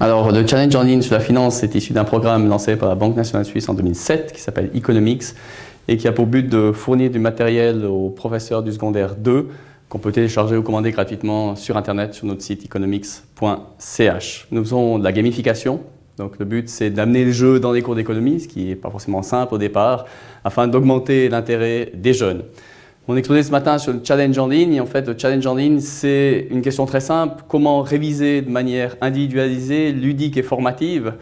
Alors, le Challenge en ligne sur la finance est issu d'un programme lancé par la Banque nationale suisse en 2007 qui s'appelle Economics et qui a pour but de fournir du matériel aux professeurs du secondaire 2 qu'on peut télécharger ou commander gratuitement sur Internet sur notre site economics.ch. Nous faisons de la gamification. Donc, le but, c'est d'amener le jeu dans les cours d'économie, ce qui n'est pas forcément simple au départ, afin d'augmenter l'intérêt des jeunes. On a exposé ce matin sur le challenge en ligne. Et en fait, le challenge en ligne, c'est une question très simple. Comment réviser de manière individualisée, ludique et formative?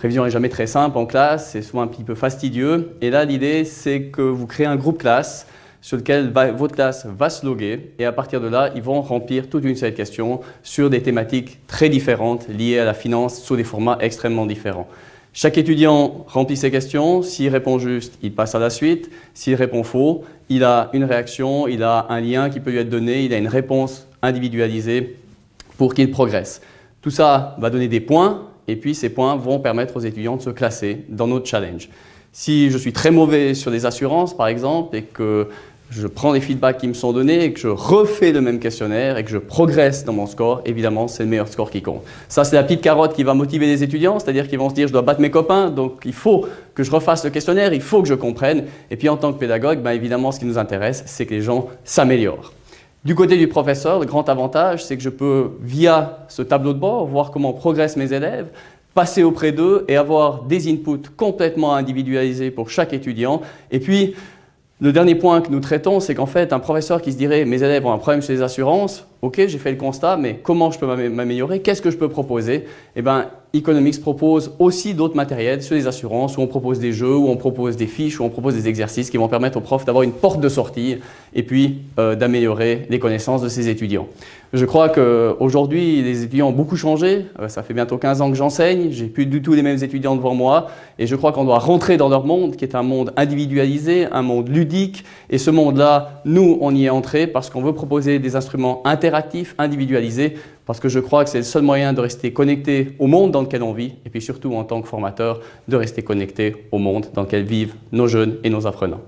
Révision n'est jamais très simple en classe, c'est souvent un petit peu fastidieux. Et là, l'idée, c'est que vous créez un groupe classe sur lequel votre classe va se loguer. Et à partir de là, ils vont remplir toute une série de questions sur des thématiques très différentes liées à la finance, sous des formats extrêmement différents. Chaque étudiant remplit ses questions. S'il répond juste, il passe à la suite. S'il répond faux, il a une réaction, il a un lien qui peut lui être donné, il a une réponse individualisée pour qu'il progresse. Tout ça va donner des points et puis ces points vont permettre aux étudiants de se classer dans notre challenge. Si je suis très mauvais sur les assurances, par exemple, et que je prends les feedbacks qui me sont donnés et que je refais le même questionnaire et que je progresse dans mon score, évidemment, c'est le meilleur score qui compte. Ça, c'est la petite carotte qui va motiver les étudiants, c'est-à-dire qu'ils vont se dire « je dois battre mes copains, donc il faut que je refasse le questionnaire, il faut que je comprenne ». Et puis, en tant que pédagogue, évidemment, ce qui nous intéresse, c'est que les gens s'améliorent. Du côté du professeur, le grand avantage, c'est que je peux, via ce tableau de bord, voir comment progressent mes élèves, passer auprès d'eux et avoir des inputs complètement individualisés pour chaque étudiant. Et puis, le dernier point que nous traitons, c'est qu'en fait, un professeur qui se dirait « mes élèves ont un problème sur les assurances, ok, j'ai fait le constat, mais comment je peux m'améliorer? Qu'est-ce que je peux proposer ?» Eh bien, Economics propose aussi d'autres matériels sur les assurances, où on propose des jeux, où on propose des fiches, où on propose des exercices qui vont permettre aux profs d'avoir une porte de sortie et puis d'améliorer les connaissances de ses étudiants. Je crois qu'aujourd'hui, les étudiants ont beaucoup changé. Ça fait bientôt 15 ans que j'enseigne. J'ai plus du tout les mêmes étudiants devant moi. Et je crois qu'on doit rentrer dans leur monde, qui est un monde individualisé, un monde ludique. Et ce monde-là, nous, on y est entré parce qu'on veut proposer des instruments interactifs, individualisés, parce que je crois que c'est le seul moyen de rester connecté au monde dans lequel on vit, et puis surtout en tant que formateur, de rester connecté au monde dans lequel vivent nos jeunes et nos apprenants.